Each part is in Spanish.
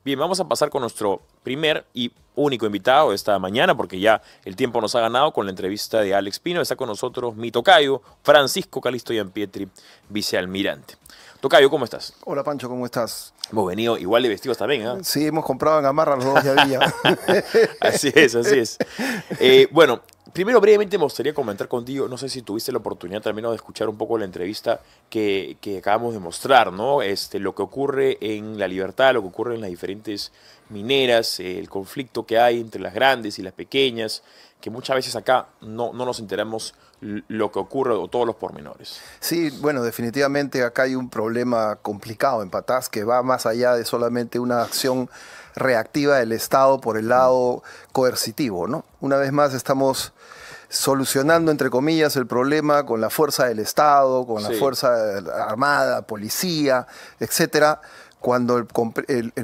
Bien, vamos a pasar con nuestro primer y único invitado esta mañana, porque ya el tiempo nos ha ganado con la entrevista de Alex Pino. Está con nosotros mi tocayo, Francisco Calixto Giampietri, vicealmirante. Tocayo, ¿cómo estás? Hola Pancho, ¿cómo estás? Hemos venido igual de vestidos también, ¿eh? Sí, hemos comprado en Gamarra los dos de había. Así es, así es. Bueno, primero brevemente me gustaría comentar contigo, no sé si tuviste la oportunidad también de escuchar un poco la entrevista que acabamos de mostrar, ¿no? Lo que ocurre en La Libertad, lo que ocurre en las diferentes mineras, el conflicto que hay entre las grandes y las pequeñas, que muchas veces acá no nos enteramos lo que ocurre o todos los pormenores. Sí, bueno, definitivamente acá hay un problema complicado en Patás que va más allá de solamente una acción reactiva del Estado por el lado coercitivo, ¿no? Una vez más estamos solucionando, entre comillas, el problema con la fuerza del Estado, con la fuerza armada, policía, etcétera, cuando el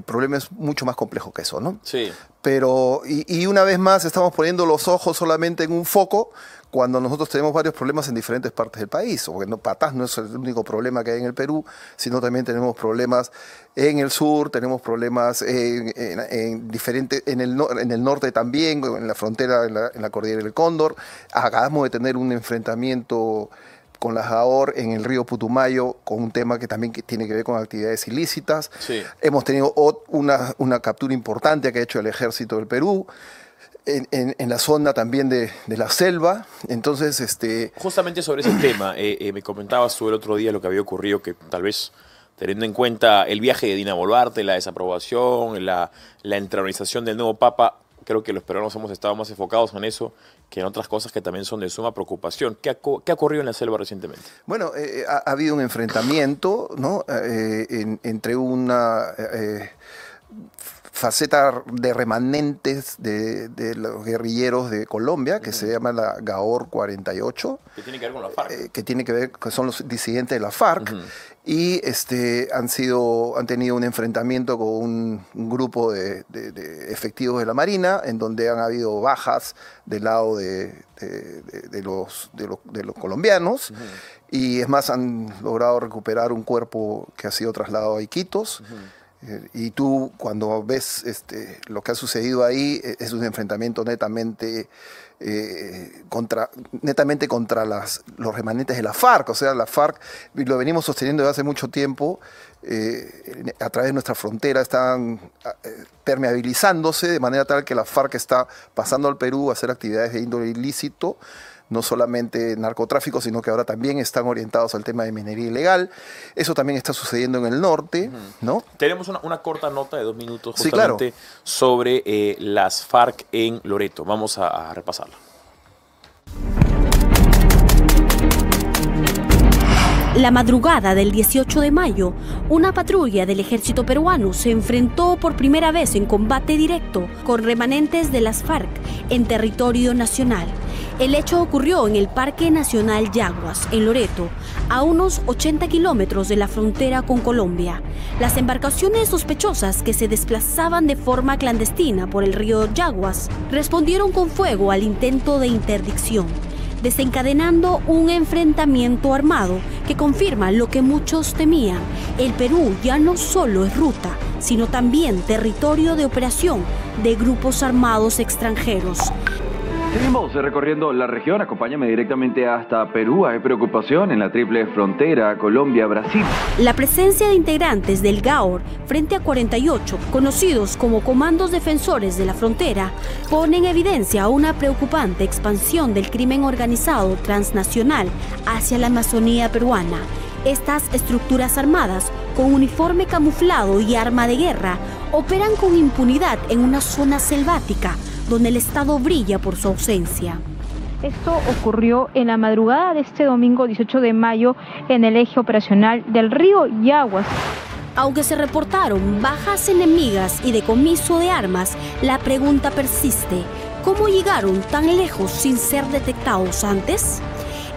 problema es mucho más complejo que eso, ¿no? Sí. Pero, y una vez más estamos poniendo los ojos solamente en un foco cuando nosotros tenemos varios problemas en diferentes partes del país, porque Patás no es el único problema que hay en el Perú, sino también tenemos problemas en el sur, tenemos problemas en el norte también, en la frontera, en la cordillera del Cóndor. Acabamos de tener un enfrentamiento con la JAOR en el río Putumayo, con un tema que también tiene que ver con actividades ilícitas. Sí. Hemos tenido una captura importante que ha hecho el Ejército del Perú, en la zona también de la selva. Entonces, justamente sobre ese tema, me comentabas tú el otro día lo que había ocurrido, que tal vez teniendo en cuenta el viaje de Dina Boluarte, la desaprobación, la entronización del nuevo Papa, creo que los peruanos hemos estado más enfocados en eso que en otras cosas que también son de suma preocupación. ¿Qué ha ocurrido en la selva recientemente? Bueno, ha habido un enfrentamiento, ¿no? Entre una faceta de remanentes de los guerrilleros de Colombia, que se llama la GAOR 48. Que tiene que ver con la FARC. Que son los disidentes de la FARC. Y han tenido un enfrentamiento con un grupo de efectivos de la Marina, en donde han habido bajas del lado de los colombianos. Y es más, han logrado recuperar un cuerpo que ha sido trasladado a Iquitos. Y tú, cuando ves lo que ha sucedido ahí, es un enfrentamiento netamente contra los remanentes de la FARC. O sea, la FARC, lo venimos sosteniendo desde hace mucho tiempo, a través de nuestra frontera están permeabilizándose de manera tal que la FARC está pasando al Perú a hacer actividades de índole ilícito, no solamente narcotráfico, sino que ahora también están orientados al tema de minería ilegal. Eso también está sucediendo en el norte, ¿no? Tenemos una corta nota de 2 minutos justamente sobre las FARC en Loreto. Vamos a repasarla. La madrugada del 18 de mayo, una patrulla del ejército peruano se enfrentó por primera vez en combate directo con remanentes de las FARC en territorio nacional. El hecho ocurrió en el Parque Nacional Yaguas, en Loreto, a unos 80 kilómetros de la frontera con Colombia. Las embarcaciones sospechosas que se desplazaban de forma clandestina por el río Yaguas respondieron con fuego al intento de interdicción, desencadenando un enfrentamiento armado que confirma lo que muchos temían. El Perú ya no solo es ruta, sino también territorio de operación de grupos armados extranjeros. Seguimos recorriendo la región, acompáñame directamente hasta Perú. Hay preocupación en la triple frontera Colombia-Brasil. La presencia de integrantes del GAOR frente a 48, conocidos como Comandos Defensores de la Frontera, pone en evidencia una preocupante expansión del crimen organizado transnacional hacia la Amazonía peruana. Estas estructuras armadas, con uniforme camuflado y arma de guerra, operan con impunidad en una zona selvática, donde el Estado brilla por su ausencia. Esto ocurrió en la madrugada de este domingo 18 de mayo en el eje operacional del río Yaguas. Aunque se reportaron bajas enemigas y decomiso de armas, la pregunta persiste: ¿cómo llegaron tan lejos sin ser detectados antes?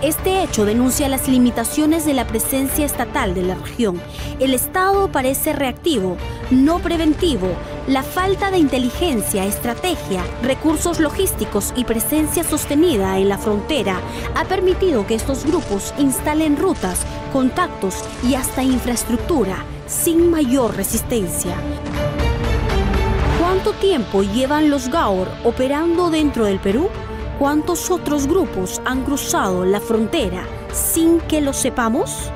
Este hecho denuncia las limitaciones de la presencia estatal de la región. El Estado parece reactivo, no preventivo. La falta de inteligencia, estrategia, recursos logísticos y presencia sostenida en la frontera ha permitido que estos grupos instalen rutas, contactos y hasta infraestructura sin mayor resistencia. ¿Cuánto tiempo llevan los Gaur operando dentro del Perú? ¿Cuántos otros grupos han cruzado la frontera sin que lo sepamos?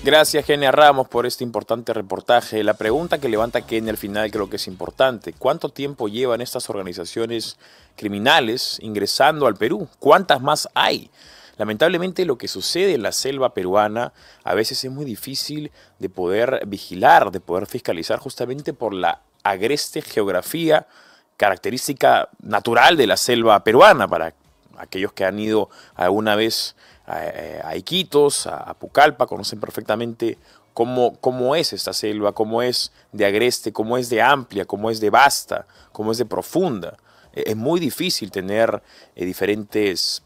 Gracias, Kenia Ramos, por este importante reportaje. La pregunta que levanta Kenia al final creo que es importante. ¿Cuánto tiempo llevan estas organizaciones criminales ingresando al Perú? ¿Cuántas más hay? Lamentablemente lo que sucede en la selva peruana a veces es muy difícil de poder vigilar, de poder fiscalizar, justamente por la agreste geografía característica natural de la selva peruana. Para aquellos que han ido alguna vez a Iquitos, a Pucallpa, conocen perfectamente cómo es esta selva, cómo es de agreste, cómo es de amplia, cómo es de vasta, cómo es de profunda. Es muy difícil tener diferentes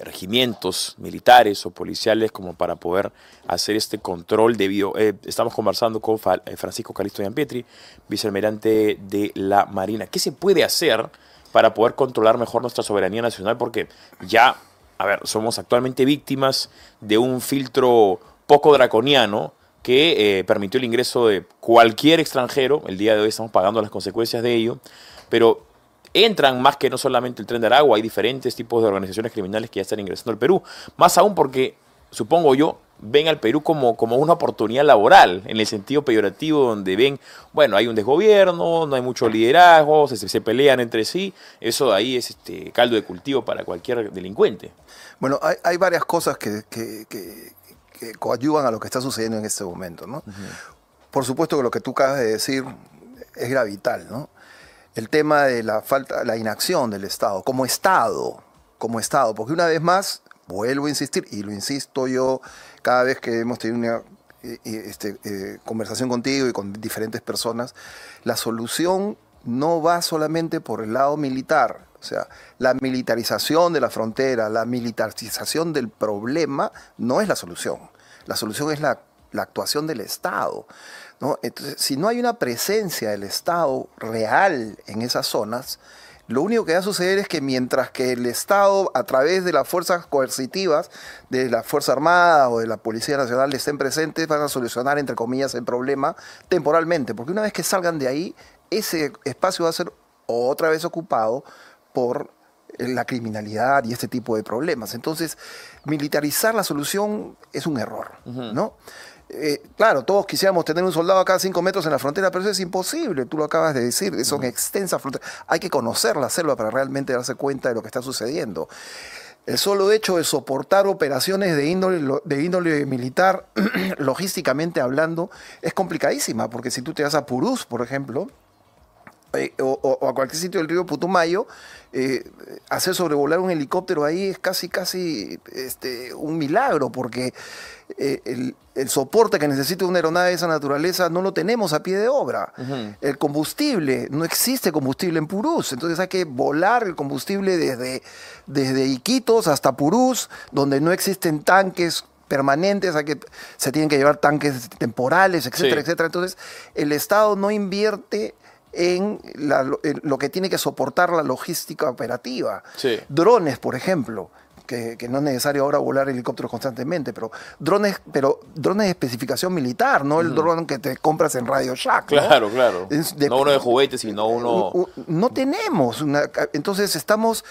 regimientos militares o policiales como para poder hacer este control debido. Estamos conversando con Francisco Calixto Gianpietri, vicealmirante de la Marina. ¿Qué se puede hacer para poder controlar mejor nuestra soberanía nacional? Porque ya, a ver, somos actualmente víctimas de un filtro poco draconiano que permitió el ingreso de cualquier extranjero. El día de hoy estamos pagando las consecuencias de ello, pero entran más que no solamente el Tren de Aragua, hay diferentes tipos de organizaciones criminales que ya están ingresando al Perú. Más aún porque, supongo yo, ven al Perú como una oportunidad laboral, en el sentido peyorativo, donde ven, bueno, hay un desgobierno, no hay mucho liderazgo, se pelean entre sí. Eso de ahí es caldo de cultivo para cualquier delincuente. Bueno, hay varias cosas que coadyuvan a lo que está sucediendo en este momento, ¿no? Por supuesto que lo que tú acabas de decir es gravital, ¿no? El tema de la inacción del Estado, como Estado, porque una vez más, vuelvo a insistir, y lo insisto yo cada vez que hemos tenido una conversación contigo y con diferentes personas, la solución no va solamente por el lado militar. O sea, la militarización de la frontera, la militarización del problema no es la solución. La solución es la actuación del Estado, ¿no? Entonces, si no hay una presencia del Estado real en esas zonas, lo único que va a suceder es que mientras que el Estado, a través de las fuerzas coercitivas, de la Fuerza Armada o de la Policía Nacional, estén presentes, van a solucionar, entre comillas, el problema temporalmente, porque una vez que salgan de ahí, ese espacio va a ser otra vez ocupado por la criminalidad y este tipo de problemas. Entonces, militarizar la solución es un error, ¿no? Claro, todos quisiéramos tener un soldado a cada 5 metros en la frontera, pero eso es imposible, tú lo acabas de decir, son extensas fronteras. Hay que conocer la selva para realmente darse cuenta de lo que está sucediendo. El solo hecho de soportar operaciones de índole militar, logísticamente hablando, es complicadísima, porque si tú te vas a Purús, por ejemplo, o a cualquier sitio del río Putumayo, hacer sobrevolar un helicóptero ahí es casi un milagro, porque el soporte que necesita una aeronave de esa naturaleza no lo tenemos a pie de obra. El combustible, no existe combustible en Purús, entonces hay que volar el combustible desde Iquitos hasta Purús, donde no existen tanques permanentes, se tienen que llevar tanques temporales, etcétera, etcétera. Entonces, el Estado no invierte en lo que tiene que soportar la logística operativa. Drones, por ejemplo, que no es necesario ahora volar helicópteros constantemente, pero drones de especificación militar, no el dron que te compras en Radio Shack, ¿no? Claro. No uno de juguete, sino uno. No tenemos entonces estamos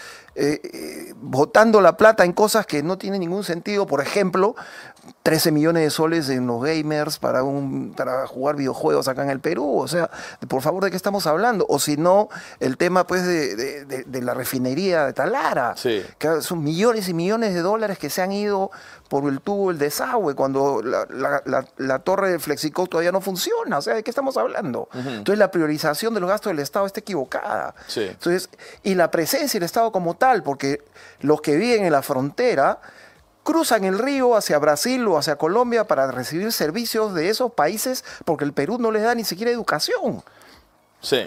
botando la plata en cosas que no tienen ningún sentido. Por ejemplo, 13 millones de soles en los gamers para jugar videojuegos acá en el Perú. O sea, por favor, ¿de qué estamos hablando? O si no, el tema pues de la refinería de Talara, que son millones y millones de dólares que se han ido por el tubo del desagüe, cuando la torre de Flexico todavía no funciona. O sea, ¿de qué estamos hablando? Entonces, la priorización de los gastos del Estado está equivocada. Entonces, y la presencia del Estado como tal, porque los que viven en la frontera cruzan el río hacia Brasil o hacia Colombia para recibir servicios de esos países, porque el Perú no les da ni siquiera educación.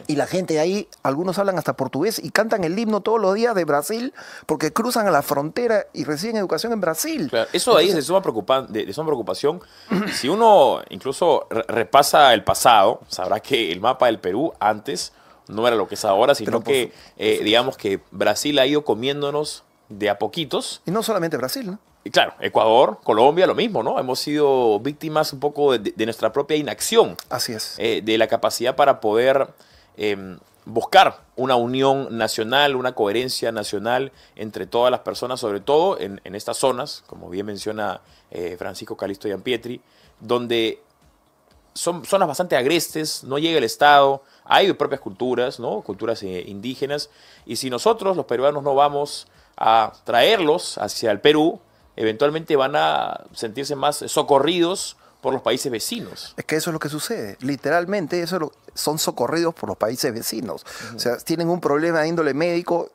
Y la gente de ahí, algunos hablan hasta portugués y cantan el himno todos los días de Brasil porque cruzan a la frontera y reciben educación en Brasil. Claro, eso de ahí es de suma preocupación. Si uno incluso repasa el pasado, sabrá que el mapa del Perú antes no era lo que es ahora, sino que digamos que Brasil ha ido comiéndonos de a poquitos. Y no solamente Brasil, ¿no? Y claro, Ecuador, Colombia, lo mismo, ¿no? Hemos sido víctimas un poco de nuestra propia inacción. Así es. De la capacidad para poder buscar una unión nacional, una coherencia nacional entre todas las personas, sobre todo en estas zonas, como bien menciona Francisco Calixto Gianpietri, donde son zonas bastante agrestes, no llega el Estado, hay propias culturas, ¿no? Culturas indígenas, y si nosotros, los peruanos, no vamos a traerlos hacia el Perú, eventualmente van a sentirse más socorridos por los países vecinos. Es que eso es lo que sucede. Literalmente, son socorridos por los países vecinos. O sea, tienen un problema de índole médico,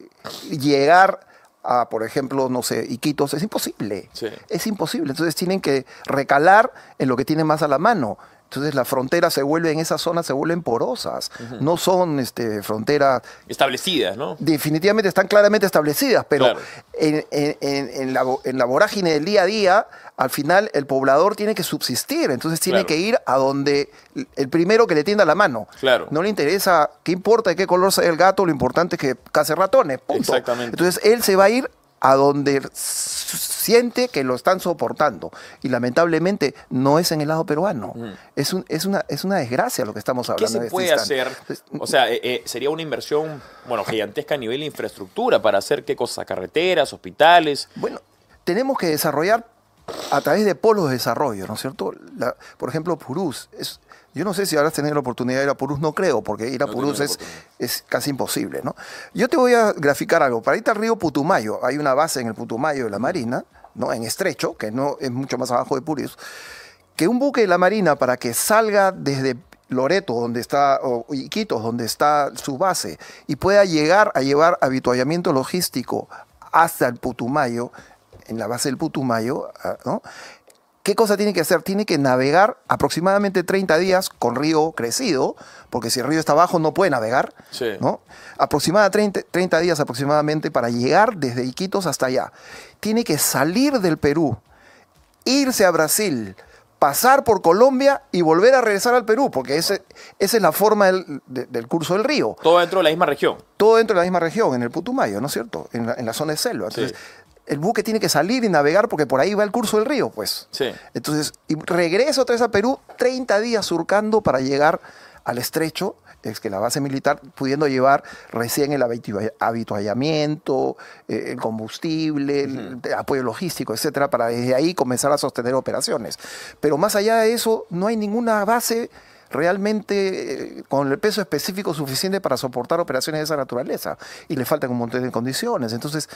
llegar a, por ejemplo, no sé, Iquitos, es imposible. Sí. Es imposible. Entonces tienen que recalar en lo que tienen más a la mano. Entonces las fronteras en esas zonas se vuelven porosas. No son fronteras establecidas, ¿no? Definitivamente están claramente establecidas, pero claro. en la vorágine del día a día, al final el poblador tiene que subsistir. Entonces tiene claro. que ir a donde el primero que le tienda la mano. Claro. No le interesa qué importa de qué color sea el gato, lo importante es que case ratones. Punto. Exactamente. Entonces él se va a ir a donde siente que lo están soportando. Y lamentablemente no es en el lado peruano. Es una desgracia lo que estamos hablando. ¿Qué se puede hacer? O sea, sería una inversión, bueno, gigantesca a nivel de infraestructura para hacer qué cosas, carreteras, hospitales. Bueno, tenemos que desarrollar a través de polos de desarrollo, ¿no es cierto? Por ejemplo, Purús. Yo no sé si habrás tenido la oportunidad de ir a Purús, no creo, porque ir a Purús es casi imposible, ¿no? Yo te voy a graficar algo. Para irte al río Putumayo, hay una base en el Putumayo de la Marina, ¿no? En Estrecho, que no es mucho más abajo de Purús, que un buque de la Marina, para que salga desde Loreto, donde está, o Iquitos, donde está su base, y pueda llegar a llevar avituallamiento logístico hasta el Putumayo, en la base del Putumayo, ¿no? ¿Qué cosa tiene que hacer? Tiene que navegar aproximadamente 30 días con río crecido, porque si el río está abajo no puede navegar, sí. ¿no? 30 días aproximadamente para llegar desde Iquitos hasta allá. Tiene que salir del Perú, irse a Brasil, pasar por Colombia y volver a regresar al Perú, porque esa es la forma del curso del río. Todo dentro de la misma región. Todo dentro de la misma región, en el Putumayo, ¿no es cierto? En la zona de selva. Entonces, sí. El buque tiene que salir y navegar porque por ahí va el curso del río, pues. Sí. Entonces, y regresa otra vez a Perú, 30 días surcando para llegar al Estrecho, es que la base militar, pudiendo llevar recién el avituallamiento, el combustible, el apoyo logístico, etcétera, para desde ahí comenzar a sostener operaciones. Pero más allá de eso, no hay ninguna base realmente con el peso específico suficiente para soportar operaciones de esa naturaleza. Y le faltan un montón de condiciones. Entonces,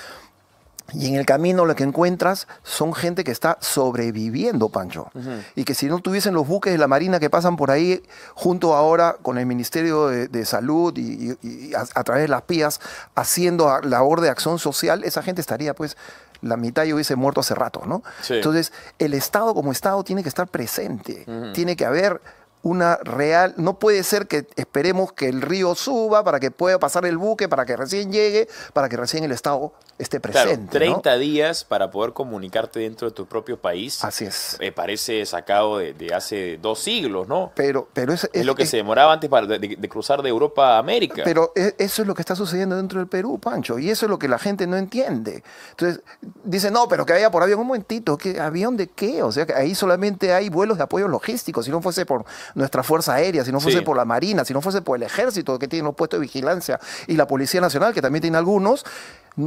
y en el camino lo que encuentras son gente que está sobreviviendo, Pancho. Y que si no tuviesen los buques de la Marina que pasan por ahí, junto ahora con el Ministerio de Salud y a través de las PIAs, haciendo labor de acción social, esa gente estaría, pues, la mitad ya hubiese muerto hace rato, ¿no? Sí. Entonces, el Estado como Estado tiene que estar presente. Tiene que haber una real... No puede ser que esperemos que el río suba para que pueda pasar el buque, para que recién llegue, para que recién el Estado esté presente. Claro, 30 ¿no? días para poder comunicarte dentro de tu propio país. Así es. Parece sacado de hace 2 siglos, ¿no? Pero es lo que se demoraba antes de cruzar de Europa a América. Pero eso es lo que está sucediendo dentro del Perú, Pancho, y eso es lo que la gente no entiende. Entonces, dicen, no, pero que vaya por avión. Un momentito, ¿qué avión de qué? O sea, que ahí solamente hay vuelos de apoyo logístico. Si no fuese por nuestra Fuerza Aérea, si no fuese por la Marina, si no fuese por el Ejército, que tiene los puestos de vigilancia, y la Policía Nacional, que también tiene algunos,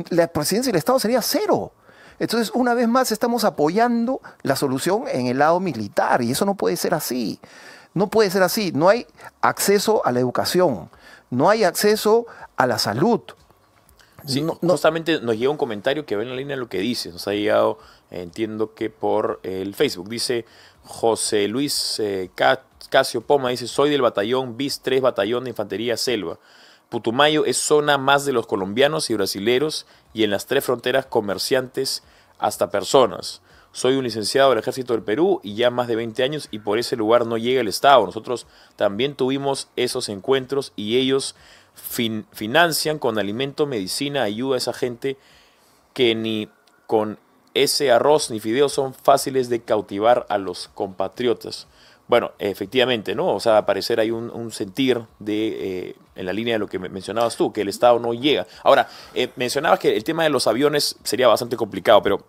la presidencia del Estado sería cero. Entonces, una vez más, estamos apoyando la solución en el lado militar, y eso no puede ser así. No puede ser así. No hay acceso a la educación, no hay acceso a la salud. Sí, justamente nos llega un comentario que va en la línea de lo que dice. Nos ha llegado, entiendo que por el Facebook. Dice José Luis Casio Poma, dice, soy del batallón BIS 3, batallón de infantería selva. Putumayo es zona más de los colombianos y brasileros, y en las 3 fronteras comerciantes hasta personas. Soy un licenciado del Ejército del Perú y ya más de 20 años, y por ese lugar no llega el Estado. Nosotros también tuvimos esos encuentros y ellos financian con alimento, medicina, ayuda a esa gente que ni con ese arroz ni fideos son fáciles de cautivar a los compatriotas. Bueno, efectivamente, ¿no? O sea, al parecer hay un sentir en la línea de lo que mencionabas tú, que el Estado no llega. Ahora, mencionabas que el tema de los aviones sería bastante complicado, pero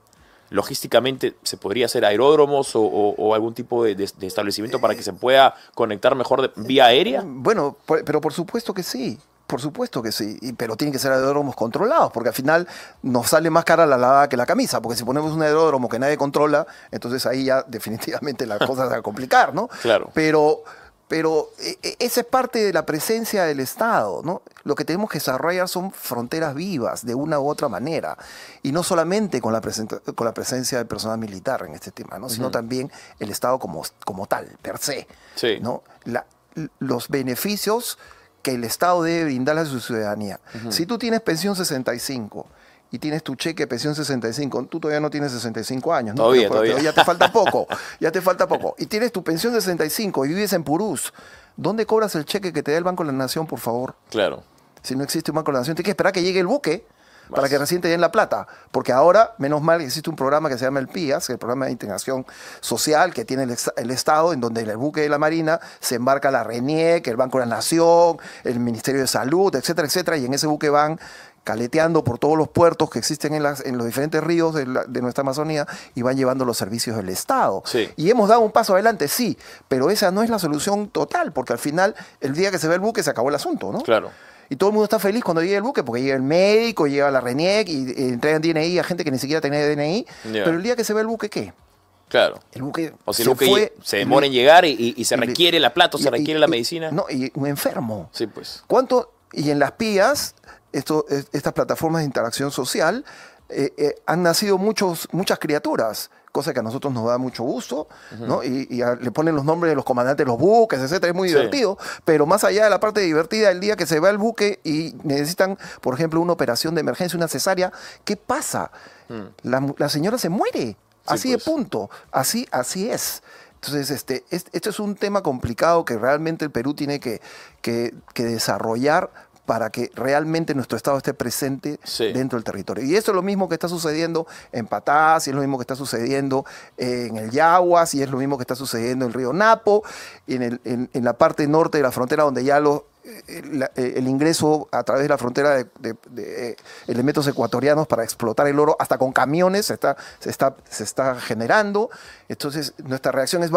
logísticamente se podría hacer aeródromos o algún tipo de establecimiento para que se pueda conectar mejor vía aérea? Bueno, pero por supuesto que sí. Por supuesto que sí, pero tienen que ser aeródromos controlados, porque al final nos sale más cara la lavada que la camisa, porque si ponemos un aeródromo que nadie controla, entonces ahí ya definitivamente la cosa se va a complicar, ¿no? Claro. Pero esa es parte de la presencia del Estado, ¿no? Lo que tenemos que desarrollar son fronteras vivas, de una u otra manera, y no solamente con la presencia del personal militar en este tema, ¿no? Sino también el Estado como tal, per se, Sí. ¿no? Los beneficios que el Estado debe brindarle a su ciudadanía. Si tú tienes pensión 65 y tienes tu cheque de pensión 65, tú todavía no tienes 65 años, ¿no? Todavía. Ya te falta poco, ya te falta poco. Y tienes tu pensión 65 y vives en Purús, ¿dónde cobras el cheque que te da el Banco de la Nación, por favor? Claro. Si no existe un Banco de la Nación, tienes que esperar que llegue el buque para que recién te den la plata. Porque ahora, menos mal, existe un programa que se llama el PIAS, el Programa de Integración Social, que tiene el Estado, en donde el buque de la Marina se embarca la RENIEC, el Banco de la Nación, el Ministerio de Salud, etcétera, etcétera, y en ese buque van caleteando por todos los puertos que existen en los diferentes ríos de nuestra Amazonía y van llevando los servicios del Estado. Sí. Y hemos dado un paso adelante, sí, pero esa no es la solución total, porque al final, el día que se ve el buque, se acabó el asunto, ¿no? Claro. Y todo el mundo está feliz cuando llega el buque, porque llega el médico, llega la RENIEC y entregan DNI a gente que ni siquiera tenía DNI. Yeah. Pero el día que se ve el buque, ¿qué? Claro. El buque O si el buque se demora en llegar y se requiere la plata, o se requiere la medicina. No, y un enfermo. Sí, pues. ¿Cuánto? Y en las PIAs, estas plataformas de interacción social, han nacido muchas criaturas, cosa que a nosotros nos da mucho gusto, ¿no? Y le ponen los nombres de los comandantes de los buques, etcétera, es muy divertido, pero más allá de la parte divertida, el día que se va el buque y necesitan, por ejemplo, una operación de emergencia, una cesárea, ¿qué pasa? La señora se muere, así pues. de punto, así es. Entonces, esto es un tema complicado que realmente el Perú tiene que desarrollar para que realmente nuestro Estado esté presente dentro del territorio. Y esto es lo mismo que está sucediendo en Patás, y es lo mismo que está sucediendo en el Yaguas, y es lo mismo que está sucediendo en el río Napo, en la parte norte de la frontera, donde ya el ingreso a través de la frontera de elementos ecuatorianos para explotar el oro, hasta con camiones, se está generando. Entonces, nuestra reacción es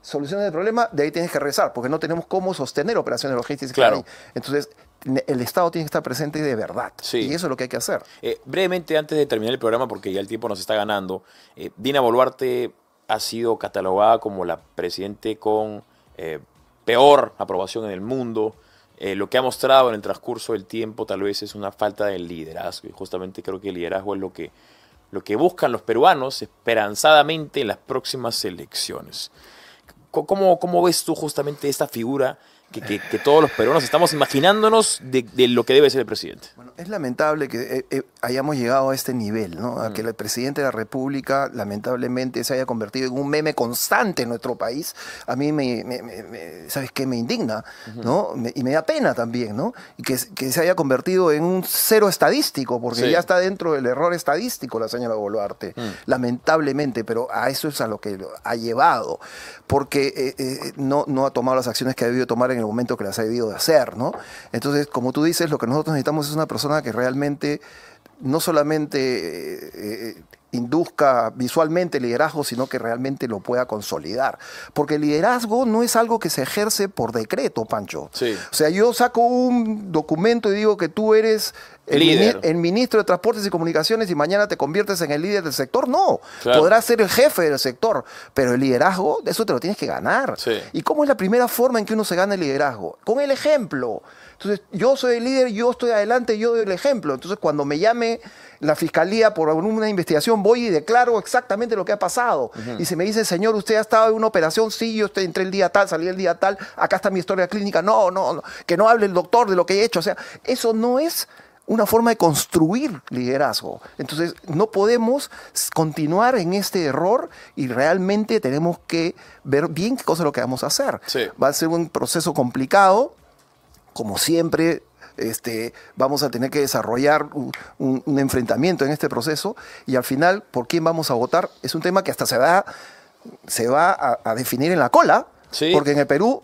soluciones del problema, de ahí tienes que regresar, porque no tenemos cómo sostener operaciones logísticas. Claro. Entonces, el Estado tiene que estar presente de verdad. Sí. Y eso es lo que hay que hacer. Brevemente, antes de terminar el programa, porque ya el tiempo nos está ganando, Dina Boluarte ha sido catalogada como la presidente con peor aprobación en el mundo. Lo que ha mostrado en el transcurso del tiempo tal vez es una falta de liderazgo. Y justamente creo que el liderazgo es lo que buscan los peruanos esperanzadamente en las próximas elecciones. ¿Cómo ves tú justamente esta figura que todos los peruanos estamos imaginándonos de lo que debe ser el presidente? Bueno, es lamentable que hayamos llegado a este nivel, ¿no? A que el presidente de la República lamentablemente se haya convertido en un meme constante en nuestro país. A mí ¿sabes qué? Me indigna, ¿no? Y me da pena también, ¿no? Y que se haya convertido en un cero estadístico, porque ya está dentro del error estadístico la señora Boluarte, lamentablemente, pero a eso es a lo que ha llevado, porque no ha tomado las acciones que ha debido tomar en el momento que las ha debido de hacer, ¿no? Entonces, como tú dices, lo que nosotros necesitamos es una persona que realmente no solamente induzca visualmente el liderazgo, sino que realmente lo pueda consolidar. Porque el liderazgo no es algo que se ejerce por decreto, Pancho. Sí. O sea, yo saco un documento y digo que tú eres el ministro de Transportes y Comunicaciones y mañana te conviertes en el líder del sector. No, claro. Podrás ser el jefe del sector, pero el liderazgo, de eso te lo tienes que ganar. Sí. ¿Y cómo es la primera forma en que uno se gana el liderazgo? Con el ejemplo. Entonces, yo soy el líder, yo estoy adelante, yo doy el ejemplo. Entonces, cuando me llame la fiscalía por una investigación, voy y declaro exactamente lo que ha pasado. Y si me dice, señor, usted ha estado en una operación, sí, yo entré el día tal, salí el día tal, acá está mi historia clínica, no, que no hable el doctor de lo que he hecho. O sea, eso no es una forma de construir liderazgo. Entonces, no podemos continuar en este error y realmente tenemos que ver bien qué cosa es lo que vamos a hacer. Sí. Va a ser un proceso complicado, como siempre. Vamos a tener que desarrollar un enfrentamiento en este proceso y al final, ¿por quién vamos a votar? Es un tema que hasta se va a definir en la cola, Sí. porque en el Perú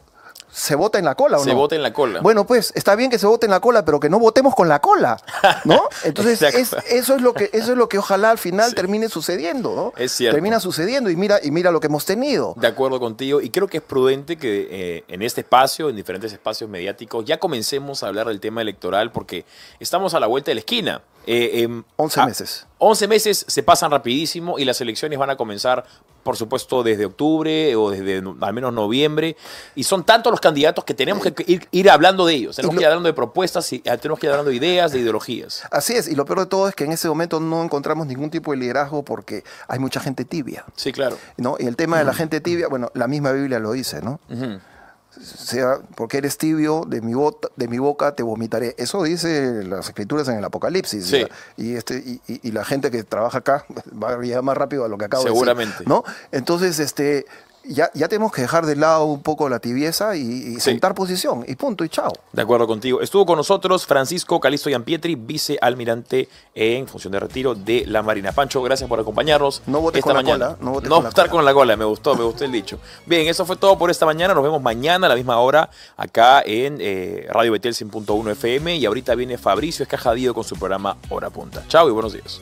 se vota en la cola, ¿o no? Se vota en la cola. Bueno, pues está bien que se vote en la cola, pero que no votemos con la cola, ¿no? Entonces, eso es lo que ojalá al final termine sucediendo, ¿no? Es cierto. Termina sucediendo y mira lo que hemos tenido. De acuerdo contigo, y creo que es prudente que en este espacio, en diferentes espacios mediáticos, ya comencemos a hablar del tema electoral porque estamos a la vuelta de la esquina. 11 meses. 11 meses se pasan rapidísimo y las elecciones van a comenzar, por supuesto, desde octubre o desde al menos noviembre. Y son tantos los candidatos que tenemos que ir hablando de ellos. Tenemos que ir hablando de propuestas, y tenemos que ir hablando de ideas, de ideologías. Así es, y lo peor de todo es que en ese momento no encontramos ningún tipo de liderazgo porque hay mucha gente tibia. Sí, claro. ¿No? Y el tema de la gente tibia, bueno, la misma Biblia lo dice, ¿no? Sea, porque eres tibio, de mi boca te vomitaré. Eso dice las escrituras en el Apocalipsis. Sí. Y la gente que trabaja acá va a llegar más rápido a lo que acabo de decir. Seguramente. ¿No? Entonces, ya tenemos que dejar de lado un poco la tibieza y sentar posición. Y punto, y chao. De acuerdo contigo. Estuvo con nosotros Francisco Calixto Giampietri, vicealmirante en función de retiro de la Marina. Pancho, gracias por acompañarnos. No votes esta con mañana. la cola. No votes No con la votar cola. con la cola. Me gustó el dicho. Bien, eso fue todo por esta mañana. Nos vemos mañana a la misma hora acá en Radio Betel 100.1 FM. Y ahorita viene Fabricio Escajadillo con su programa Hora Punta. Chao y buenos días.